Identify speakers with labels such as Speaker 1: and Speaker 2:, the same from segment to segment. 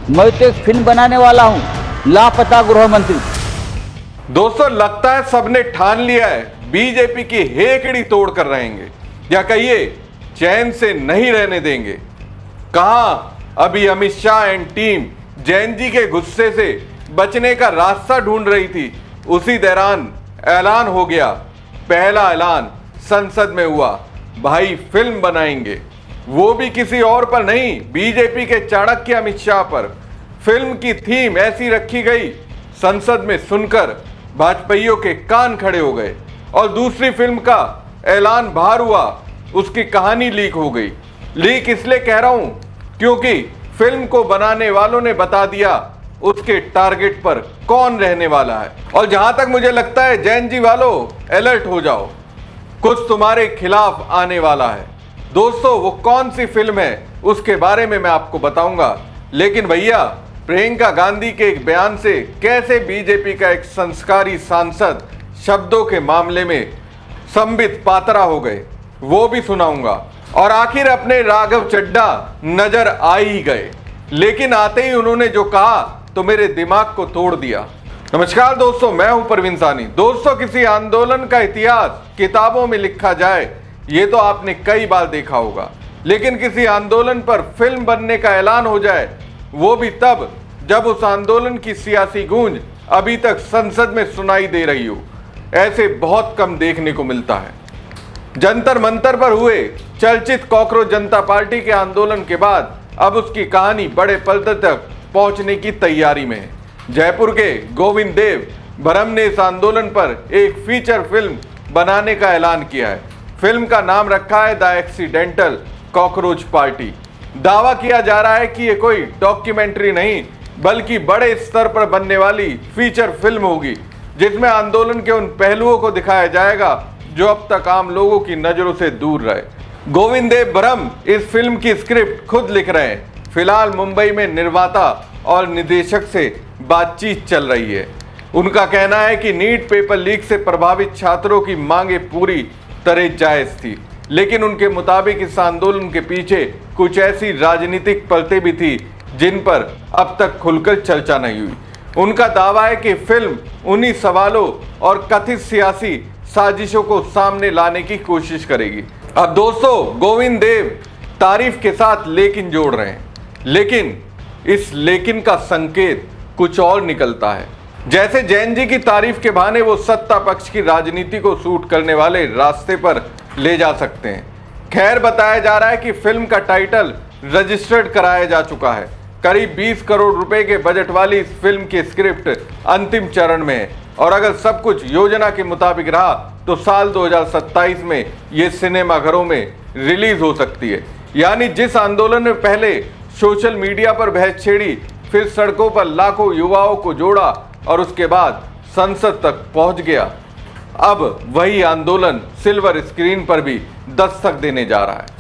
Speaker 1: मैं तो एक फिल्म बनाने वाला हूँ, लापता गृह मंत्री।
Speaker 2: दोस्तों, लगता है सबने ठान लिया है बीजेपी की हेकड़ी तोड़ कर रहेंगे, या कहिए चैन से नहीं रहने देंगे। कहां अभी अमित शाह एंड टीम जैन जी के गुस्से से बचने का रास्ता ढूंढ रही थी, उसी दौरान ऐलान हो गया। पहला ऐलान संसद में हुआ, भाई फिल्म बनाएंगे, वो भी किसी और पर नहीं, बीजेपी के चाणक्य अमित शाह पर। फिल्म की थीम ऐसी रखी गई, संसद में सुनकर भाजपाइयों के कान खड़े हो गए। और दूसरी फिल्म का ऐलान बाहर हुआ, उसकी कहानी लीक हो गई। लीक इसलिए कह रहा हूं क्योंकि फिल्म को बनाने वालों ने बता दिया उसके टारगेट पर कौन रहने वाला है। और जहां तक मुझे लगता है, जैन जी वालों अलर्ट हो जाओ, कुछ तुम्हारे खिलाफ आने वाला है। दोस्तों, वो कौन सी फिल्म है उसके बारे में मैं आपको बताऊंगा। लेकिन भैया, प्रियंका गांधी के एक बयान से कैसे बीजेपी का एक संस्कारी सांसद शब्दों के मामले में संबित पात्रा हो गए, वो भी सुनाऊंगा। और आखिर अपने राघव चड्ढा नजर आ ही गए, लेकिन आते ही उन्होंने जो कहा तो मेरे दिमाग को तोड़ दिया। नमस्कार दोस्तों, मैं हूं परवीन सानी। दोस्तों, किसी आंदोलन का इतिहास किताबों में लिखा जाए ये तो आपने कई बार देखा होगा, लेकिन किसी आंदोलन पर फिल्म बनने का ऐलान हो जाए, वो भी तब जब उस आंदोलन की सियासी गूंज अभी तक संसद में सुनाई दे रही हो, ऐसे बहुत कम देखने को मिलता है। जंतर मंतर पर हुए चर्चित कॉकरोच जनता पार्टी के आंदोलन के बाद अब उसकी कहानी बड़े पर्दे तक पहुंचने की तैयारी में है। जयपुर के गोविंद देव भरम ने इस आंदोलन पर एक फीचर फिल्म बनाने का ऐलान किया है। फिल्म का नाम रखा है द एक्सीडेंटल कॉकरोच पार्टी। दावा किया जा रहा है कि ये कोई डॉक्यूमेंट्री नहीं बल्कि बड़े स्तर पर बनने वाली फीचर फिल्म होगी, जिसमें आंदोलन के उन पहलुओं को दिखाया जाएगा जो अब तक आम लोगों की नजरों से दूर रहे। गोविंद देव भरम इस फिल्म की स्क्रिप्ट खुद लिख रहे हैं। फिलहाल मुंबई में निर्माता और निर्देशक से बातचीत चल रही है। उनका कहना है कि नीट पेपर लीक से प्रभावित छात्रों की मांगे पूरी तरह जायज थी, लेकिन उनके मुताबिक इस आंदोलन के पीछे कुछ ऐसी राजनीतिक परतें भी थी जिन पर अब तक खुलकर चर्चा नहीं हुई। उनका दावा है कि फिल्म उन्हीं सवालों और कथित सियासी साजिशों को सामने लाने की कोशिश करेगी। अब दोस्तों, गोविंद देव तारीफ के साथ लेकिन जोड़ रहे हैं, लेकिन इस लेकिन का संकेत कुछ और निकलता है। जैसे जैन जी की तारीफ के बहाने वो सत्ता पक्ष की राजनीति को सूट करने वाले रास्ते पर ले जा सकते हैं। खैर, बताया जा रहा है कि फिल्म का टाइटल रजिस्टर्ड कराया जा चुका है। करीब 20 करोड़ रुपए के बजट वाली इस फिल्म की स्क्रिप्ट अंतिम चरण में है और अगर सब कुछ योजना के मुताबिक रहा तो साल 2027 में ये सिनेमाघरों में रिलीज हो सकती है। यानी जिस आंदोलन में पहले सोशल मीडिया पर बहस छेड़ी, फिर सड़कों पर लाखों युवाओं को जोड़ा और उसके बाद संसद तक पहुंच गया, अब वही आंदोलन सिल्वर स्क्रीन पर भी दस्तक देने जा रहा है।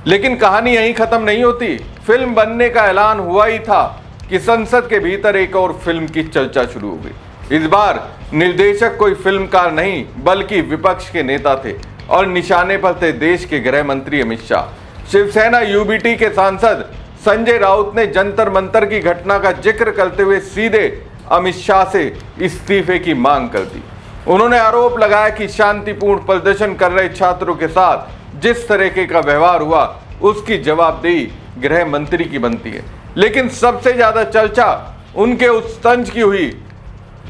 Speaker 2: लेकिन कहानी यहीं खत्म नहीं होती। फिल्म बनने का ऐलान हुआ ही था कि संसद के भीतर एक और फिल्म की चर्चा शुरू हो गई। इस बार निर्देशक कोई फिल्मकार नहीं बल्कि विपक्ष के नेता थे और निशाने पर थे देश के गृह मंत्री अमित शाह। शिवसेना यूबीटी के सांसद संजय राउत ने जंतर मंतर की घटना का जिक्र करते हुए सीधे अमित शाह से इस्तीफे की मांग कर दी। उन्होंने आरोप लगाया कि शांतिपूर्ण प्रदर्शन कर रहे छात्रों के साथ जिस तरीके का व्यवहार हुआ उसकी जवाबदेही गृह मंत्री की बनती है। लेकिन सबसे ज्यादा चर्चा उनके उस तंज की हुई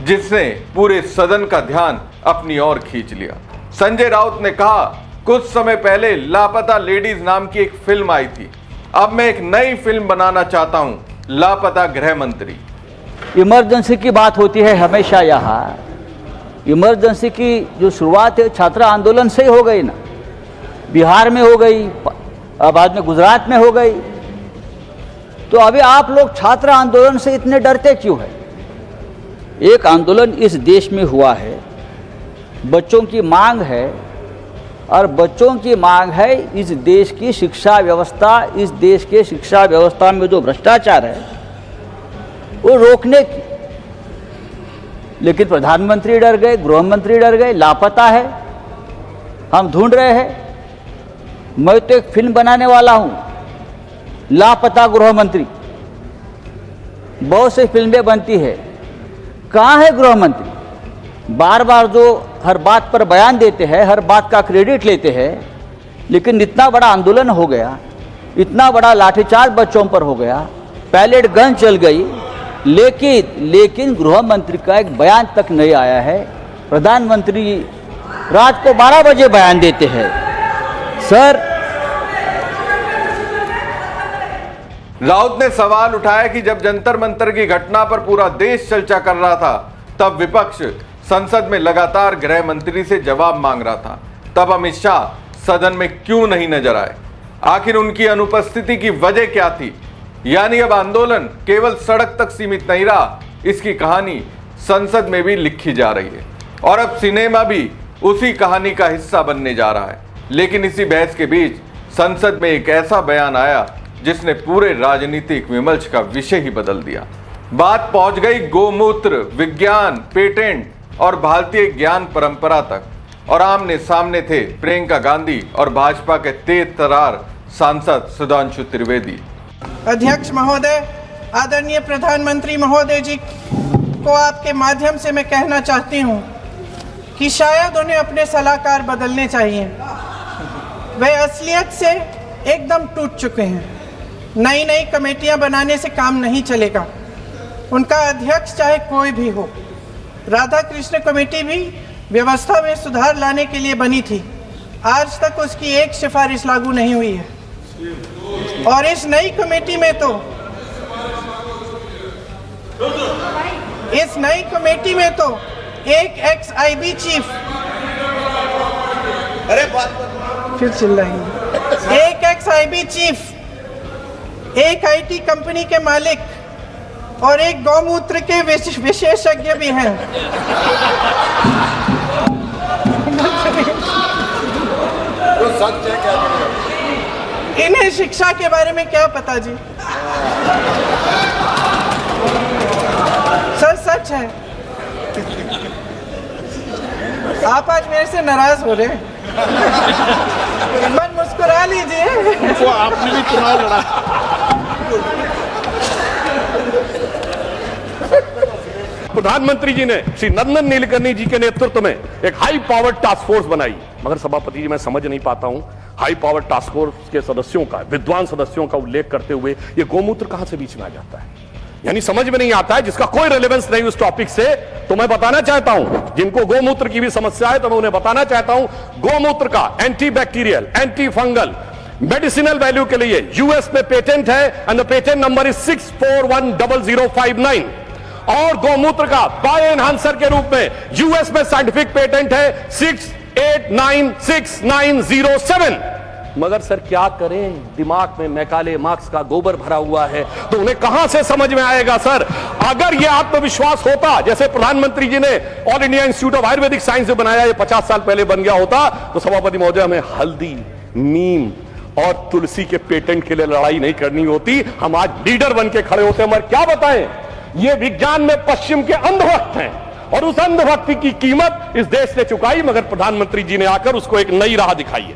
Speaker 2: जिसने पूरे सदन का ध्यान अपनी ओर खींच लिया। संजय राउत ने कहा, कुछ समय पहले लापता लेडीज नाम की एक फिल्म आई थी, अब मैं एक नई फिल्म बनाना चाहता हूं, लापता गृह मंत्री।
Speaker 1: इमरजेंसी की बात होती है हमेशा। यहाँ इमरजेंसी की जो शुरुआत है छात्र आंदोलन से ही हो गई ना, बिहार में हो गई, बाद में गुजरात में हो गई। तो अभी आप लोग छात्र आंदोलन से इतने डरते क्यों है? एक आंदोलन इस देश में हुआ है, बच्चों की मांग है, और बच्चों की मांग है इस देश की शिक्षा व्यवस्था, इस देश के शिक्षा व्यवस्था में जो भ्रष्टाचार है वो रोकने की। लेकिन प्रधानमंत्री डर गए, गृह मंत्री डर गए, लापता है, हम ढूंढ रहे हैं। मैं तो एक फिल्म बनाने वाला हूं, लापता गृह मंत्री। बहुत सी फिल्में बनती है, कहाँ है गृह मंत्री? बार बार जो हर बात पर बयान देते हैं, हर बात का क्रेडिट लेते हैं, लेकिन इतना बड़ा आंदोलन हो गया, इतना बड़ा लाठीचार्ज बच्चों पर हो गया, पैलेट गन चल गई, लेकिन गृह मंत्री का एक बयान तक नहीं आया है। प्रधानमंत्री रात को 12 बजे बयान देते हैं। सर,
Speaker 2: राउत ने सवाल उठाया कि जब जंतर मंतर की घटना पर पूरा देश चर्चा कर रहा था, तब विपक्ष संसद में लगातार गृह मंत्री से जवाब मांग रहा था, तब अमित शाह सदन में क्यों नहीं नजर आए? आखिर उनकी अनुपस्थिति की वजह क्या थी? यानी अब आंदोलन केवल सड़क तक सीमित नहीं रहा, इसकी कहानी संसद में भी लिखी जा रही है और अब सिनेमा भी उसी कहानी का हिस्सा बनने जा रहा है। लेकिन इसी बहस के बीच संसद में एक ऐसा बयान आया जिसने पूरे राजनीतिक विमर्श का विषय ही बदल दिया। बात पहुंच गई गोमूत्र, विज्ञान, पेटेंट और भारतीय ज्ञान परंपरा तक, और आमने सामने थे प्रियंका गांधी और भाजपा के तेज तर्रार सांसद सुधांशु त्रिवेदी।
Speaker 3: अध्यक्ष महोदय, आदरणीय प्रधानमंत्री महोदय जी को आपके माध्यम से मैं कहना चाहती हूं कि शायद उन्हें अपने सलाहकार बदलने चाहिए। वे असलियत से एकदम टूट चुके हैं। नई नई कमेटियां बनाने से काम नहीं चलेगा। उनका अध्यक्ष चाहे कोई भी हो। राधा कृष्ण कमेटी भी व्यवस्था में सुधार लाने के लिए बनी थी, आज तक उसकी एक सिफारिश लागू नहीं हुई है। और इस नई कमेटी में तो एक एक्स-आईबी चीफ, फिर चिल्लाएंगे, एक एक्स-आईबी चीफ, एक आईटी कंपनी के मालिक और एक गौमूत्र के विशेषज्ञ भी हैं।
Speaker 4: तो सच है क्या?
Speaker 3: इन्हें शिक्षा के बारे में क्या पता जी? सच है। आप आज मेरे से नाराज हो रहे हैं। मन मुस्कुरा लीजिए।
Speaker 4: तो आपने भी चुनाव लड़ा। प्रधानमंत्री जी ने श्री नंदन नीलकर्णी जी के नेतृत्व में एक हाई पावर टास्क फोर्स बनाई, मगर सभापति जी मैं समझ नहीं पाता हूं हाई पावर टास्क फोर्स के सदस्यों का, विद्वान सदस्यों का उल्लेख करते हुए ये गोमूत्र कहां से बीच में आ जाता है? यानी समझ में नहीं आता है, जिसका कोई रिलेवेंस नहीं उस टॉपिक से। तो मैं बताना चाहता हूं, जिनको गोमूत्र की भी समस्या है तो मैं उन्हें बताना चाहता हूं, गोमूत्र का anti bacterial, anti fungal, medicinal value के लिए यूएस में पेटेंट है and the patent number is 6410059। और गोमूत्र का बायो एनहांसर के रूप में यूएस में साइंटिफिक पेटेंट है 6896907। मगर सर क्या करें, दिमाग में मैकाले मार्क्स का गोबर भरा हुआ है, तो उन्हें कहां से समझ में आएगा? सर अगर यह आत्मविश्वास होता, जैसे प्रधानमंत्री जी ने all India institute of Ayurvedic science में बनाया, ये 50 साल पहले बन गया होता, तो सभापति महोदय हमें हल्दी, नीम और तुलसी के पेटेंट के लिए लड़ाई नहीं करनी होती, हम आज लीडर बन के खड़े होते। मगर क्या बताएं, ये विज्ञान में पश्चिम के अंधभक्त हैं और उस अंधभक्ति की कीमत इस देश ने चुकाई, मगर प्रधानमंत्री जी ने आकर उसको एक नई राह दिखाई है।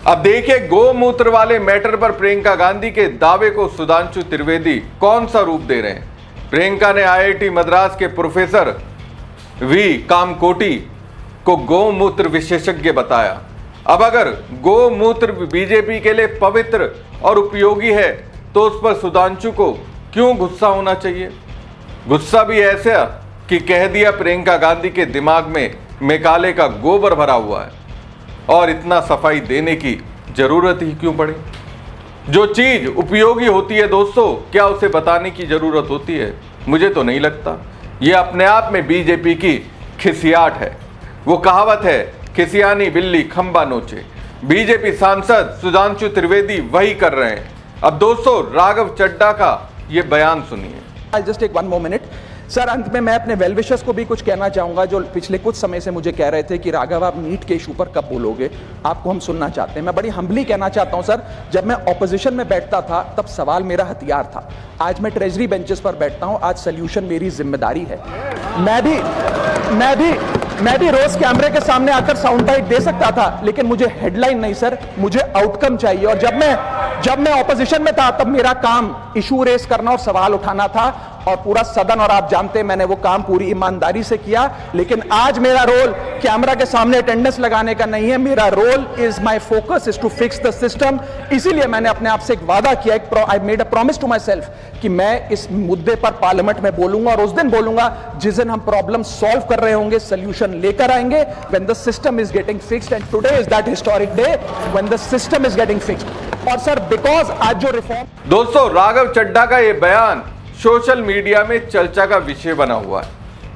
Speaker 2: अब देखिए गोमूत्र वाले मैटर पर प्रियंका गांधी के दावे को सुधांशु त्रिवेदी कौन सा रूप दे रहे हैं। प्रियंका ने आईआईटी मद्रास के प्रोफेसर वी कामकोटी को गोमूत्र विशेषज्ञ बताया। अब अगर गोमूत्र बीजेपी के लिए पवित्र और उपयोगी है तो उस पर सुधांशु को क्यों गुस्सा होना चाहिए? गुस्सा भी ऐसा कि कह दिया प्रियंका गांधी के दिमाग में मैकाले का गोबर भरा हुआ है और इतना सफाई देने की जरूरत ही क्यों पड़े? जो चीज उपयोगी होती है दोस्तों, क्या उसे बताने की जरूरत होती है? मुझे तो नहीं लगता। यह अपने आप में बीजेपी की खिसियाट है। वो कहावत है, खिसियानी बिल्ली खंबा नोचे। बीजेपी सांसद सुधांशु त्रिवेदी वही कर रहे हैं। अब दोस्तों राघव चड्ढा का ये बयान सुनिए।
Speaker 5: I'll just take one more minute. Sir अंत में मैं अपने वेल विशर्स को भी कुछ कहना चाहूंगा, जो पिछले कुछ समय से मुझे कह रहे थे कि राघव आप नीट के इशू पर कब बोलोगे, आपको हम सुनना चाहते हैं। मैं बड़ी हम्बली कहना चाहता हूं सर, जब मैं ऑपोजिशन में बैठता था तब सवाल मेरा हथियार था, आज मैं ट्रेजरी बेंचेस पर बैठता हूं, आज सोल्यूशन मेरी जिम्मेदारी है। मैं भी रोज कैमरे के सामने आकर साउंड बाइट दे सकता था, लेकिन मुझे हेडलाइन नहीं सर, मुझे आउटकम चाहिए। और जब मैं ऑपोजिशन में था तब मेरा काम इशू रेस करना और सवाल उठाना था, और पूरा सदन, और आप जानते हैं मैंने वो काम पूरी ईमानदारी से किया। लेकिन आज मेरा रोल कैमरा के सामने अटेंडेंस लगाने का नहीं है, मेरा role is my focus is to fix the system. इसीलिए मैंने अपने आप से एक वादा किया, I made a promise to myself कि मैं इस मुद्दे पर पार्लियामेंट में बोलूंगा, और उस दिन बोलूंगा जिस दिन हम प्रॉब्लम सॉल्व कर रहे होंगे, सोल्यूशन लेकर आएंगे, when the system is getting fixed. And today is that historic day when the system is getting fixed. और सर बिकॉज आज जो रिफॉर्म
Speaker 2: दोस्तों, राघव चड्ढा का यह बयान सोशल मीडिया में चर्चा का विषय बना हुआ है।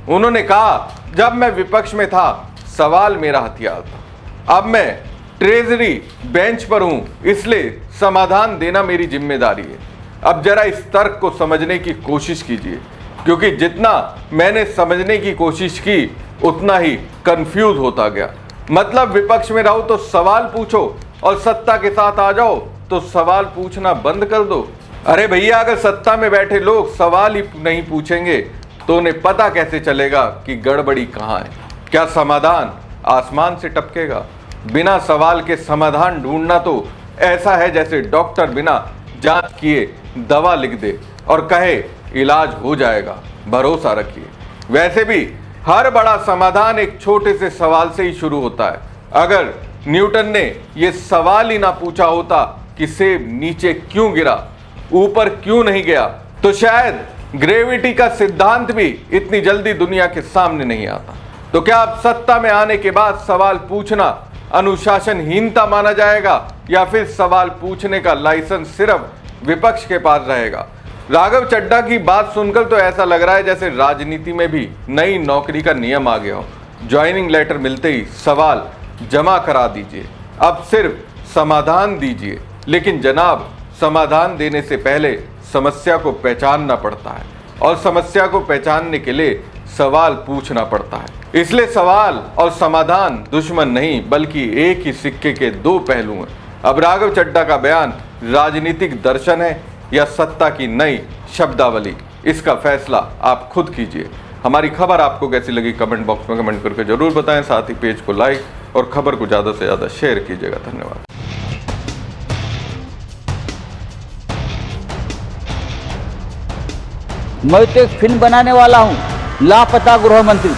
Speaker 2: उन्होंने कहा, जब मैं विपक्ष में था सवाल मेरा हथियार था, अब मैं ट्रेजरी बेंच पर हूं इसलिए समाधान देना मेरी जिम्मेदारी है। अब जरा इस तर्क को समझने की कोशिश कीजिए, क्योंकि जितना मैंने समझने की कोशिश की उतना ही कंफ्यूज होता गया। मतलब विपक्ष में रहो तो सवाल पूछो और सत्ता के साथ आ जाओ तो सवाल पूछना बंद कर दो। अरे भैया, अगर सत्ता में बैठे लोग सवाल ही नहीं पूछेंगे तो उन्हें पता कैसे चलेगा कि गड़बड़ी कहाँ है? क्या समाधान आसमान से टपकेगा? बिना सवाल के समाधान ढूंढना तो ऐसा है जैसे डॉक्टर बिना जांच किए दवा लिख दे और कहे इलाज हो जाएगा, भरोसा रखिए। वैसे भी हर बड़ा समाधान एक छोटे से सवाल से ही शुरू होता है। अगर न्यूटन ने यह सवाल ही ना पूछा होता कि सेब नीचे क्यों गिरा, ऊपर क्यों नहीं गया, तो शायद ग्रेविटी का सिद्धांत भी इतनी जल्दी दुनिया के सामने नहीं आता। तो क्या अब सत्ता में आने के बाद सवाल पूछना अनुशासनहीनता माना जाएगा, या फिर सवाल पूछने का लाइसेंस सिर्फ विपक्ष के पास रहेगा? राघव चड्ढा की बात सुनकर तो ऐसा लग रहा है जैसे राजनीति में भी नई नौकरी का नियम आ गया हो। ज्वाइनिंग लेटर मिलते ही सवाल जमा करा दीजिए, अब सिर्फ समाधान दीजिए। लेकिन जनाब, समाधान देने से पहले समस्या को पहचानना पड़ता है, और समस्या को पहचानने के लिए सवाल पूछना पड़ता है। इसलिए सवाल और समाधान दुश्मन नहीं, बल्कि एक ही सिक्के के दो पहलू हैं। अब राघव चड्ढा का बयान राजनीतिक दर्शन है या सत्ता की नई शब्दावली, इसका फैसला आप खुद कीजिए। हमारी खबर आपको कैसी लगी कमेंट बॉक्स में कमेंट करके जरूर बताएं। साथ ही पेज को लाइक और खबर को ज़्यादा से ज़्यादा शेयर कीजिएगा। धन्यवाद।
Speaker 1: मैं तो एक फिल्म बनाने वाला हूँ, लापता गृह मंत्री।